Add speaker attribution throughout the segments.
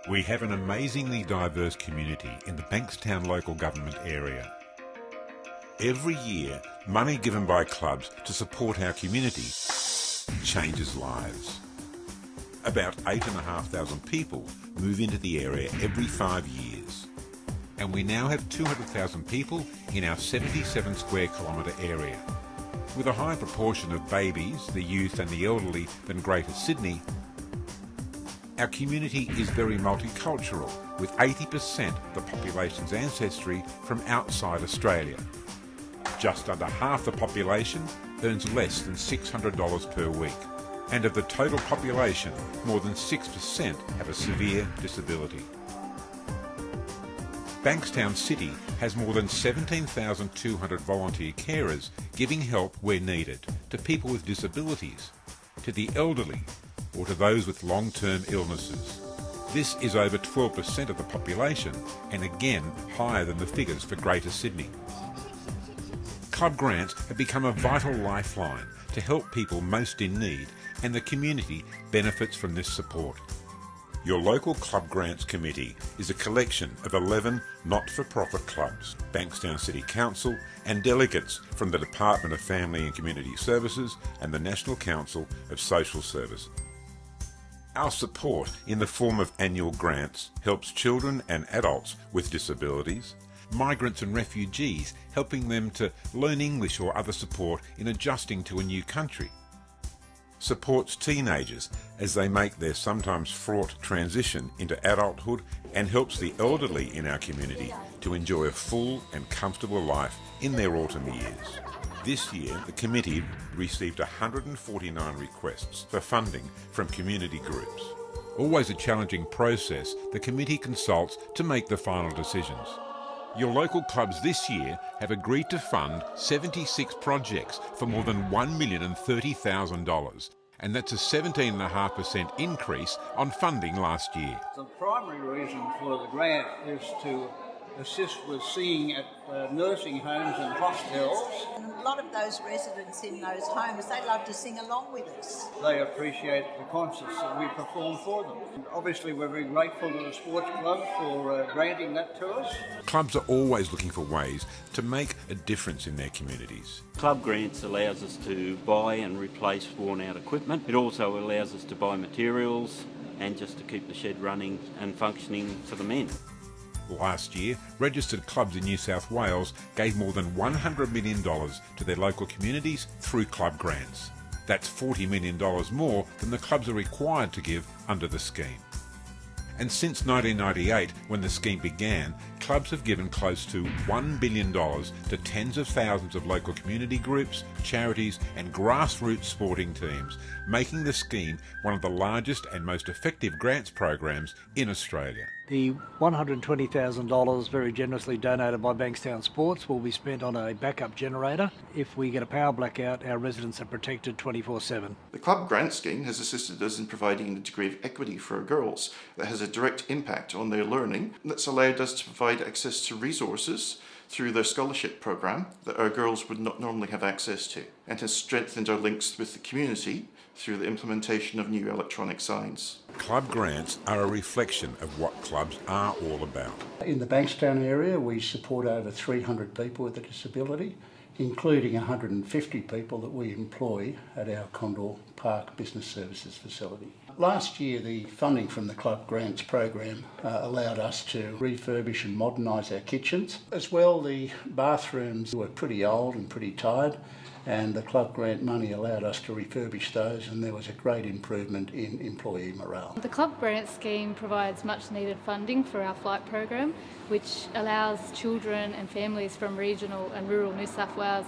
Speaker 1: We have an amazingly diverse community in the Bankstown local government area. Every year, money given by clubs to support our community changes lives. About 8,500 people move into the area every 5 years. And we now have 200,000 people in our 77 square kilometre area. With a higher proportion of babies, the youth and the elderly than Greater Sydney, our community is very multicultural, with 80% of the population's ancestry from outside Australia. Just under half the population earns less than $600 per week. And of the total population, more than 6% have a severe disability. Bankstown City has more than 17,200 volunteer carers giving help where needed to people with disabilities, to the elderly, or to those with long-term illnesses. This is over 12% of the population, and again higher than the figures for Greater Sydney. ClubGRANTS have become a vital lifeline to help people most in need, and the community benefits from this support. Your local ClubGRANTS committee is a collection of 11 not-for-profit clubs, Bankstown City Council, and delegates from the Department of Family and Community Services and the National Council of Social Service. Our support in the form of annual grants helps children and adults with disabilities, migrants and refugees, helping them to learn English or other support in adjusting to a new country. Supports teenagers as they make their sometimes fraught transition into adulthood, and helps the elderly in our community to enjoy a full and comfortable life in their autumn years. This year, the committee received 149 requests for funding from community groups. Always a challenging process, the committee consults to make the final decisions. Your local clubs this year have agreed to fund 76 projects for more than $1,030,000, and that's a 17.5% increase on funding last year.
Speaker 2: The primary reason for the grant is to assist with singing at nursing homes and hostels.
Speaker 3: And a lot of those residents in those homes, they love to sing along with us.
Speaker 2: They appreciate the concerts that we perform for them. And obviously we're very grateful to the sports club for granting that to us.
Speaker 1: Clubs are always looking for ways to make a difference in their communities.
Speaker 4: ClubGRANTS allows us to buy and replace worn out equipment. It also allows us to buy materials and just to keep the shed running and functioning for the men.
Speaker 1: Last year, registered clubs in New South Wales gave more than $100 million to their local communities through ClubGRANTS. That's $40 million more than the clubs are required to give under the scheme. And since 1998, when the scheme began, clubs have given close to $1 billion to tens of thousands of local community groups, charities and grassroots sporting teams, making the scheme one of the largest and most effective grants programs in Australia.
Speaker 5: The $120,000 very generously donated by Bankstown Sports will be spent on a backup generator. If we get a power blackout, our residents are protected 24/7.
Speaker 6: The ClubGRANTS scheme has assisted us in providing a degree of equity for our girls that has a direct impact on their learning, and that's allowed us to provide access to resources through their scholarship program that our girls would not normally have access to, and has strengthened our links with the community through the implementation of new electronic signs.
Speaker 1: ClubGRANTS are a reflection of what clubs are all about.
Speaker 7: In the Bankstown area, we support over 300 people with a disability, including 150 people that we employ at our Condor Park Business Services facility. Last year, the funding from the ClubGRANTS program allowed us to refurbish and modernise our kitchens. As well, the bathrooms were pretty old and pretty tired, and the ClubGRANT money allowed us to refurbish those, and there was a great improvement in employee morale.
Speaker 8: The ClubGRANTS scheme provides much needed funding for our flight program, which allows children and families from regional and rural New South Wales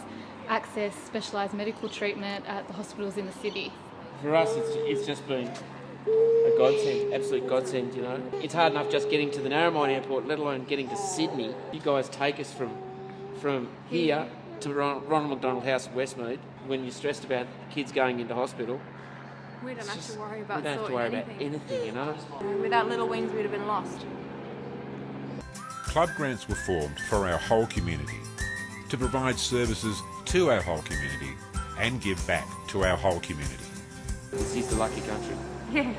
Speaker 8: access specialised medical treatment at the hospitals in the city.
Speaker 9: For us, it's just been a godsend, absolute godsend, you know. It's hard enough just getting to the Narromine Airport, let alone getting to Sydney. You guys take us from here to Ronald McDonald House at Westmead when you're stressed about kids going into hospital.
Speaker 10: We don't have to worry about
Speaker 9: anything, you know.
Speaker 10: Without Little Wings, we'd have been lost.
Speaker 1: ClubGRANTS were formed for our whole community, to provide services to our whole community and give back to our whole community.
Speaker 9: This is the lucky country.
Speaker 10: Yeah.